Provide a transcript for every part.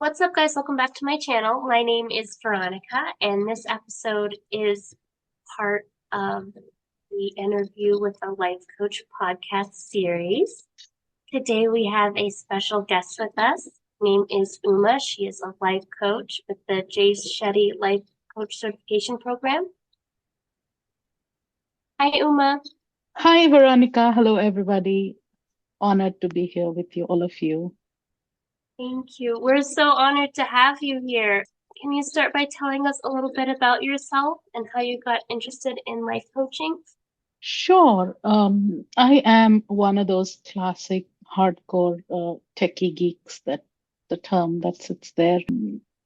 What's up, guys? Welcome back to my channel. My name is Veronica, and this episode is part of the interview with the Life Coach podcast series. Today, we have a special guest with us. Her name is Uma. She is a life coach with the Jay Shetty Life Coach Certification Program. Hi, Uma. Hi, Veronica. Hello, everybody. Honored to be here with you, all of you. Thank you. We're so honored to have you here. Can you start by telling us a little bit about yourself and how you got interested in life coaching? Sure. I am one of those classic hardcore techie geeks that the term that sits there.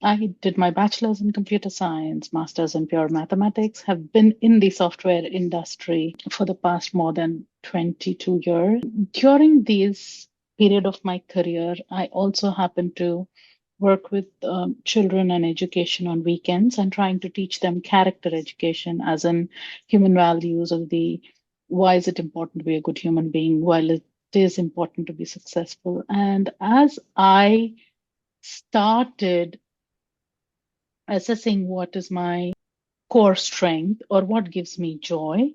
I did my bachelor's in computer science, master's in pure mathematics, have been in the software industry for the past more than 22 years. During this period of my career, I also happened to work with children and education on weekends and trying to teach them character education, as in human values of the why is it important to be a good human being while it is important to be successful. And as I started assessing what is my core strength or what gives me joy,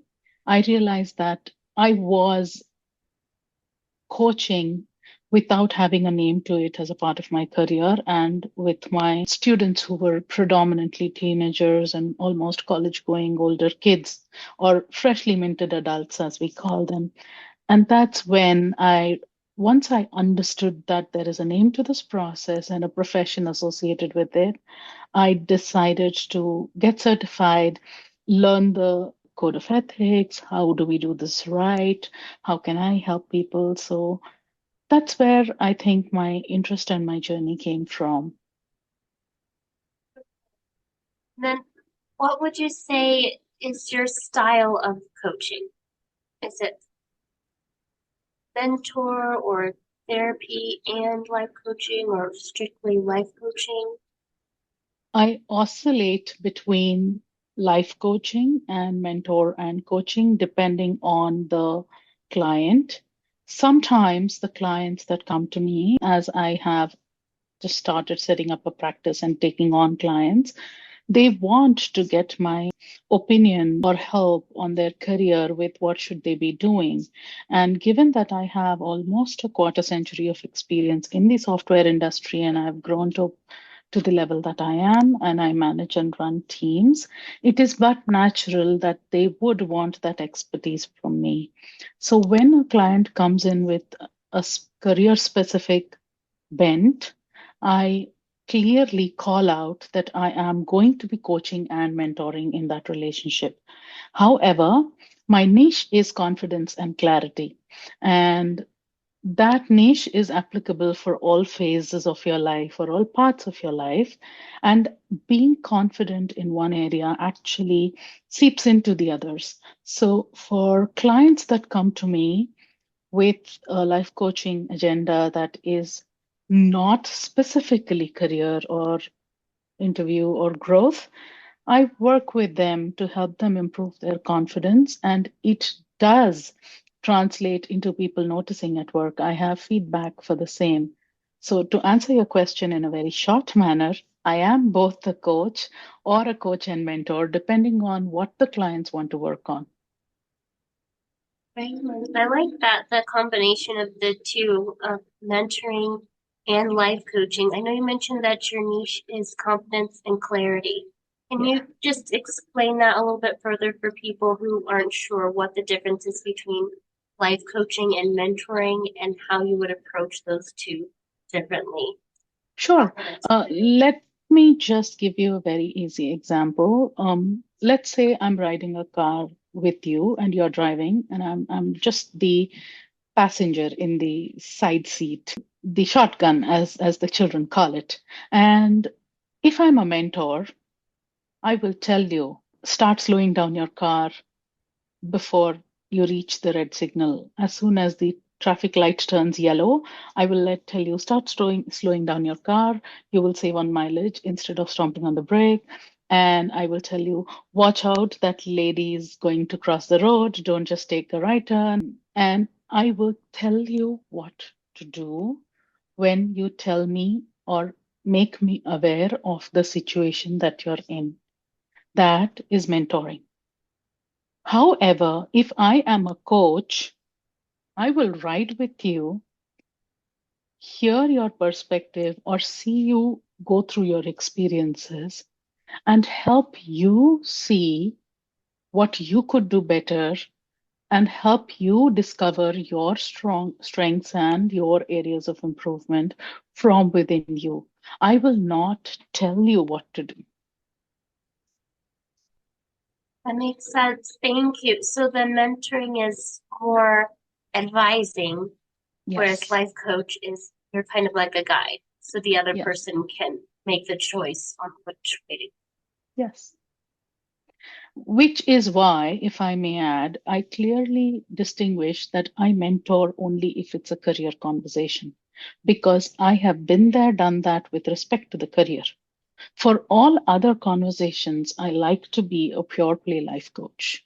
I realized that I was coaching without having a name to it as a part of my career, and with my students who were predominantly teenagers and almost college going older kids or freshly minted adults, as we call them. And that's when once I understood that there is a name to this process and a profession associated with it, I decided to get certified, learn the code of ethics. How do we do this right? How can I help people? So that's where I think my interest and my journey came from. Then, what would you say is your style of coaching? Is it mentor or therapy and life coaching or strictly life coaching? I oscillate between life coaching and mentor and coaching depending on the client. Sometimes the clients that come to me, as I have just started setting up a practice and taking on clients, they want to get my opinion or help on their career with what should they be doing. And given that I have almost a quarter century of experience in the software industry and I've grown to the level that I am, and I manage and run teams, it is but natural that they would want that expertise from me. So when a client comes in with a career specific bent, I clearly call out that I am going to be coaching and mentoring in that relationship. However, my niche is confidence and clarity. And that niche is applicable for all phases of your life or all parts of your life. And being confident in one area actually seeps into the others. So for clients that come to me with a life coaching agenda that is not specifically career or interview or growth, I work with them to help them improve their confidence, and it does translate into people noticing at work. I have feedback for the same. So, to answer your question in a very short manner, I am both a coach or a coach and mentor, depending on what the clients want to work on. Right. I like that, the combination of the two, of mentoring and life coaching. I know you mentioned that your niche is confidence and clarity. Can Yeah. you just explain that a little bit further for people who aren't sure what the difference is between life coaching and mentoring and how you would approach those two differently? Sure. Let me just give you a very easy example. Let's say I'm riding a car with you and you're driving, and I'm just the passenger in the side seat, the shotgun, as the children call it. And if I'm a mentor, I will tell you, start slowing down your car before you reach the red signal. As soon as the traffic light turns yellow, I will tell you, start slowing down your car. You will save on mileage instead of stomping on the brake. And I will tell you, watch out, that lady is going to cross the road. Don't just take a right turn. And I will tell you what to do when you tell me or make me aware of the situation that you're in. That is mentoring. However, if I am a coach, I will ride with you, hear your perspective, or see you go through your experiences and help you see what you could do better and help you discover your strong strengths and your areas of improvement from within you. I will not tell you what to do. That makes sense. Thank you. So the mentoring is more advising, whereas Yes, life coach is you're kind of like a guide. So the other yes, person can make the choice on which way to. yes. Which is why, if I may add, I clearly distinguish that I mentor only if it's a career conversation, because I have been there, done that with respect to the career. For all other conversations, I like to be a pure play life coach.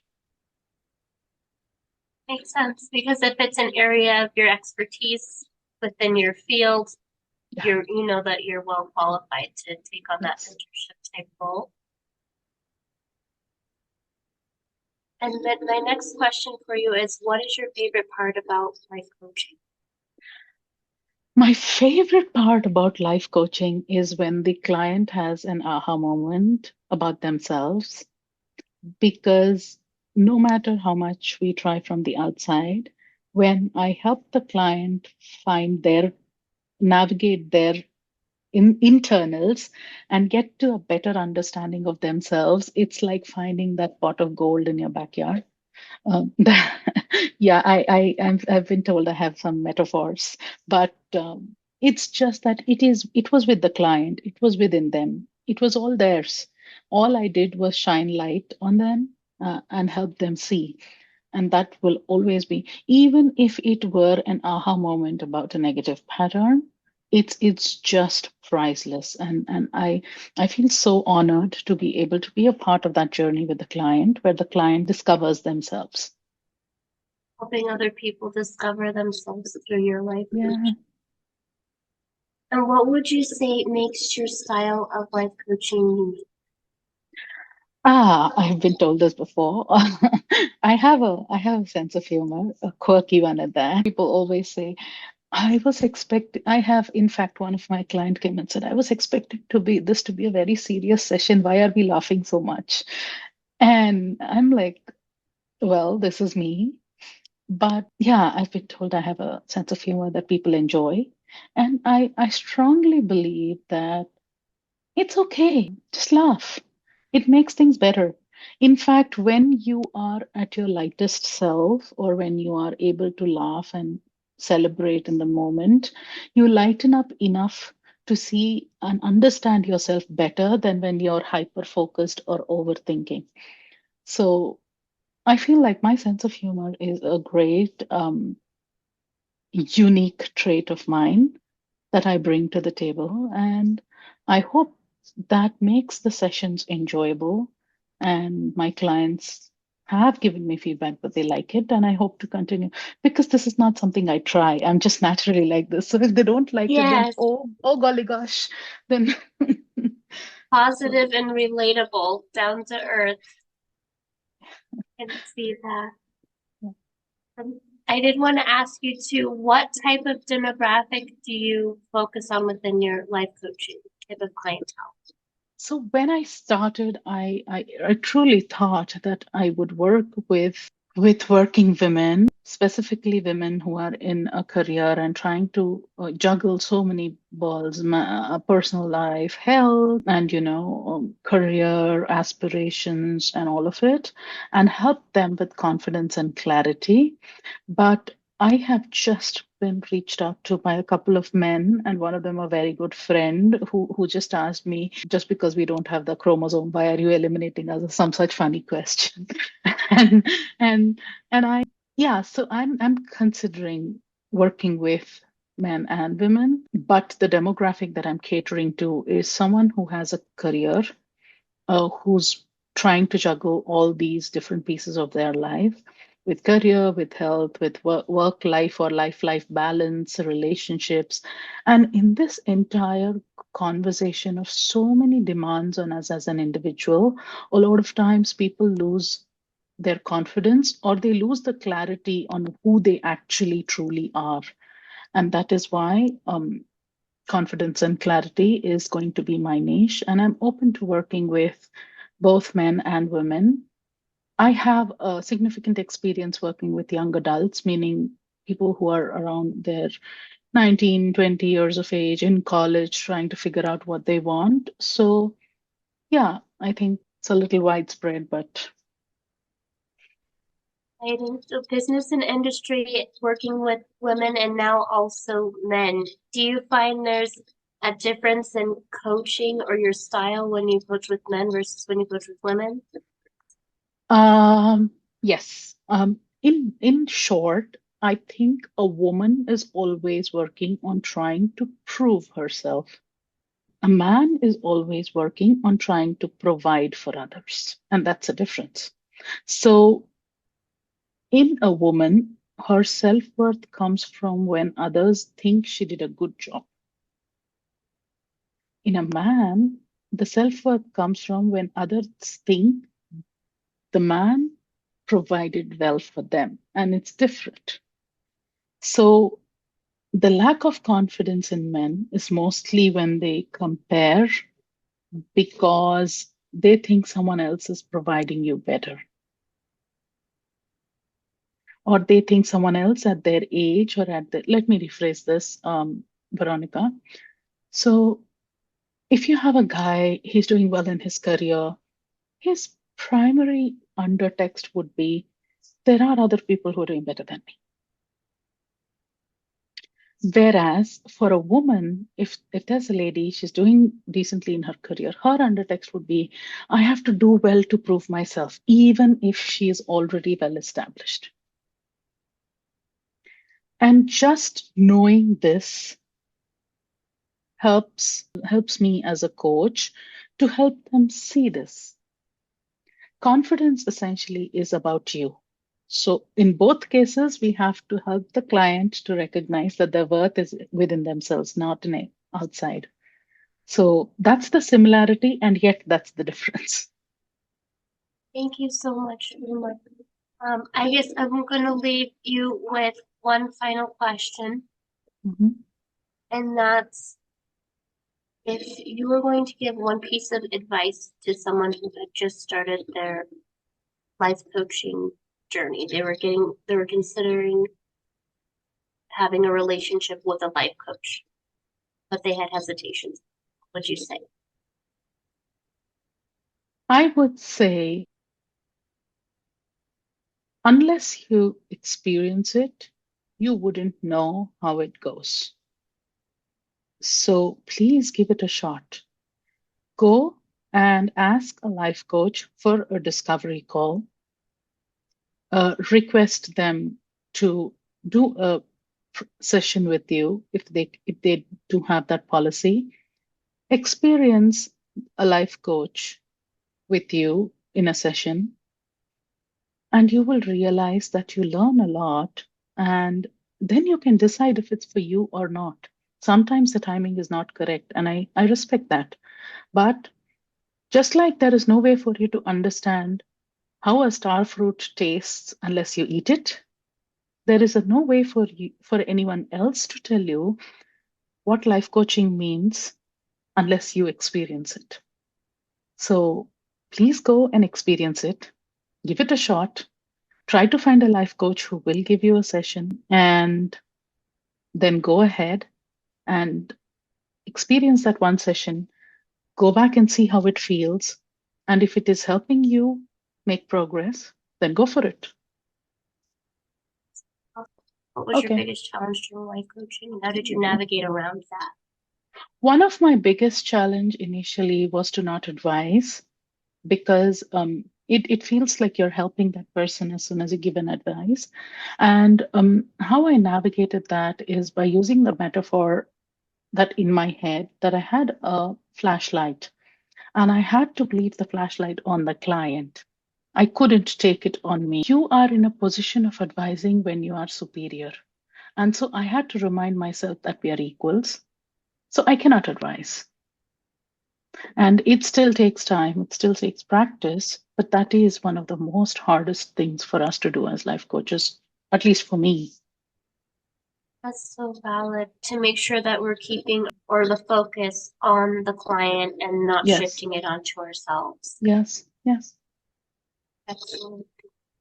Makes sense because if it's an area of your expertise within your field, Yeah, you know that you're well qualified to take on that yes. mentorship type role. And then my next question for you is, what is your favorite part about life coaching? My favorite part about life coaching is when the client has an aha moment about themselves, because no matter how much we try from the outside, when I help the client find their, navigate their internals and get to a better understanding of themselves, it's like finding that pot of gold in your backyard. Yeah, I've been told I have some metaphors, but it's just that it was with the client, it was within them, it was all theirs. All I did was shine light on them and help them see. And that will always be, even if it were an aha moment about a negative pattern, it's just priceless. And I feel so honored to be able to be a part of that journey with the client, where the client discovers themselves. Helping other people discover themselves through your life Yeah. coaching. And what would you say makes your style of life coaching unique? I've been told this before. I have a sense of humor, a quirky one at that. People always say, I have, in fact, one of my client came and said, I was expecting to be a very serious session. Why are we laughing so much? And I'm like, well, this is me. But yeah, I've been told I have a sense of humor that people enjoy. And I strongly believe that it's okay. Just laugh. It makes things better. In fact, when you are at your lightest self, or when you are able to laugh and celebrate in the moment, you lighten up enough to see and understand yourself better than when you're hyper focused or overthinking. So I feel like my sense of humor is a great, unique trait of mine that I bring to the table. And I hope that makes the sessions enjoyable. And my clients have given me feedback that they like it. And I hope to continue, because this is not something I try. I'm just naturally like this. So if they don't like it, then Yes, oh golly gosh, then so positive and relatable, down to earth. I can see that. yeah. I did want to ask you too, what type of demographic do you focus on within your life coaching type of clientele? So when I started, I truly thought that I would work with working women, specifically women who are in a career and trying to juggle so many balls, personal life, health, and career aspirations and all of it, and help them with confidence and clarity. But I have just been reached out to by a couple of men, and one of them a very good friend who just asked me, just because we don't have the chromosome, why are you eliminating us? Some such funny question. and and and yeah, so I'm considering working with men and women, but the demographic that I'm catering to is someone who has a career, who's trying to juggle all these different pieces of their life, with career, with health, with work life or life balance, relationships. And in this entire conversation of so many demands on us as an individual, a lot of times people lose their confidence or they lose the clarity on who they actually truly are. And that is why confidence and clarity is going to be my niche. And I'm open to working with both men and women. I have a significant experience working with young adults, meaning people who are around their 19, 20 years of age in college trying to figure out what they want. So, yeah, I think it's a little widespread, but Right, and so business and industry, working with women and now also men. Do you find there's a difference in coaching or your style when you coach with men versus when you coach with women? yes. In short, I think a woman is always working on trying to prove herself. A man is always working on trying to provide for others, and that's a difference. So, in a woman, her self worth comes from when others think she did a good job. In a man, the self worth comes from when others think the man provided well for them, and it's different. So, the lack of confidence in men is mostly when they compare because they think someone else is providing you better, or they think someone else at their age or at the, let me rephrase this, Veronica. So, if you have a guy, he's doing well in his career, his primary undertext would be there are other people who are doing better than me. Whereas for a woman, if there's a lady, she's doing decently in her career, her undertext would be, I have to do well to prove myself, even if she is already well established. And just knowing this helps me as a coach to help them see this. Confidence essentially is about you. So in both cases, we have to help the client to recognize that their worth is within themselves, not in outside. So that's the similarity, and yet that's the difference. Thank you so much, Uma. I guess I'm going to leave you with one final question, Mhm. and that's if you were going to give one piece of advice to someone who had just started their life coaching journey, they were considering having a relationship with a life coach, but they had hesitations. What'd you say? I would say, unless you experience it, you wouldn't know how it goes. So please give it a shot. Go and ask a life coach for a discovery call. Request them to do a session with you if they do have that policy. Experience a life coach with you in a session, and you will realize that you learn a lot, and then you can decide if it's for you or not. Sometimes the timing is not correct, and I respect that. But just like there is no way for you to understand how a star fruit tastes unless you eat it, there is no way for anyone else to tell you what life coaching means unless you experience it. So please go and experience it. Give it a shot. Try to find a life coach who will give you a session, and then go ahead and experience that one session. Go back and see how it feels. And if it is helping you make progress, then go for it. What was your Okay. biggest challenge during life coaching, and how did you navigate around that? One of my biggest challenge initially was to not advise because it feels like you're helping that person as soon as you give an advice. And how I navigated that is by using the metaphor that in my head that I had a flashlight and I had to leave the flashlight on the client. I couldn't take it on me. You are in a position of advising when you are superior. And so I had to remind myself that we are equals. So I cannot advise. And it still takes time, it still takes practice, but that is one of the most hardest things for us to do as life coaches, at least for me. That's so valid to make sure that we're keeping or the focus on the client and not Yes, shifting it onto ourselves. yes, yes. Excellent.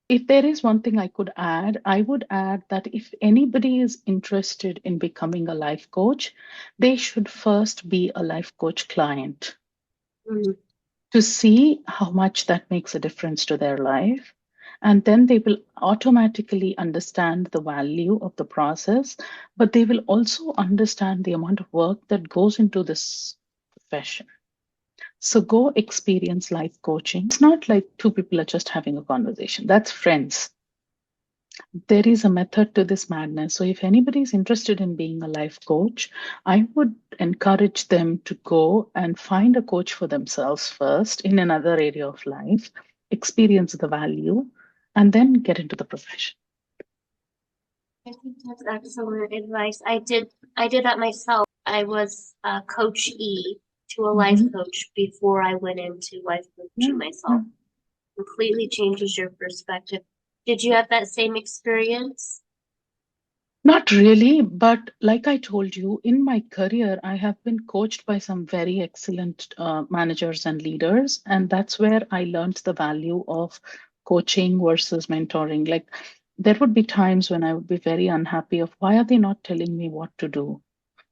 If there is one thing I could add, I would add that if anybody is interested in becoming a life coach, they should first be a life coach client Mm, to see how much that makes a difference to their life. And then they will automatically understand the value of the process, but they will also understand the amount of work that goes into this profession. So go experience life coaching. It's not like two people are just having a conversation, that's friends. There is a method to this madness. So if anybody is interested in being a life coach, I would encourage them to go and find a coach for themselves first in another area of life, experience the value, and then get into the profession. I think that's excellent advice. I did that myself. I was a coachee to a life Mhm. coach before I went into life coaching Yeah, yeah. myself. Completely changes your perspective. Did you have that same experience? Not really, but like I told you, in my career, I have been coached by some very excellent managers and leaders, and that's where I learned the value of coaching versus mentoring. Like, there would be times when I would be very unhappy of why are they not telling me what to do?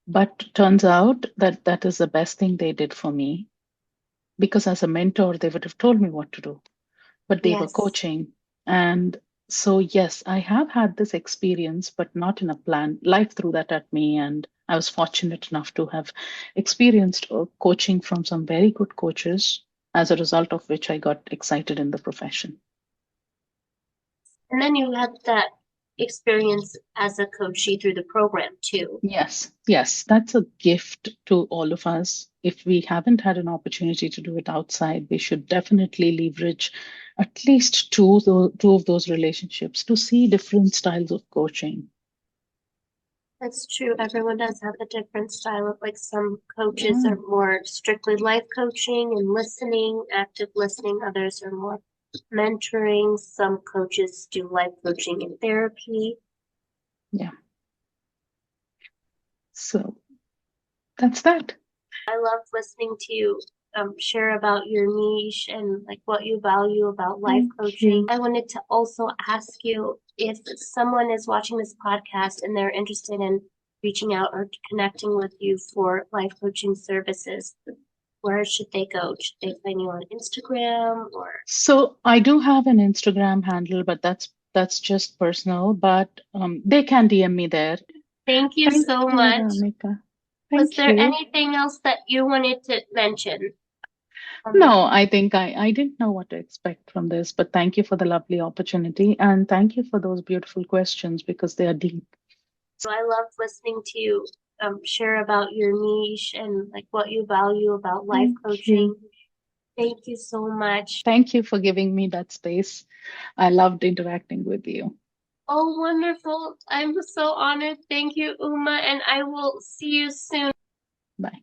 But turns out that that is the best thing they did for me because as a mentor, they would have told me what to do, but they were Yes. coaching. And so, yes, I have had this experience, but not in a plan. Life threw that at me, and I was fortunate enough to have experienced coaching from some very good coaches, as a result of which I got excited in the profession. And then you had that experience as a coachee through the program too. Yes, yes, that's a gift to all of us. If we haven't had an opportunity to do it outside, we should definitely leverage at least two of those relationships to see different styles of coaching. That's true. Everyone does have a different style of like some coaches Yeah. are more strictly life coaching and listening, active listening. Others are more mentoring. Some coaches do life coaching and therapy. Yeah. So that's that. I love listening to you share about your niche and like what you value about life Thank coaching. you. I wanted to also ask you if someone is watching this podcast and they're interested in reaching out or connecting with you for life coaching services, where should they go? Should they find you on Instagram or? So I do have an Instagram handle, but that's just personal. But they can DM me there. Thank you Thank so you, much. Veronica. Was Thank there you. anything else that you wanted to mention? No, I think I didn't know what to expect from this, but thank you for the lovely opportunity and thank you for those beautiful questions because they are deep. I love listening to you share about your niche and like what you value about life Thank coaching. you. Thank you so much. Thank you for giving me that space. I loved interacting with you. Oh, wonderful. I'm so honored. Thank you, Uma, and I will see you soon. Bye.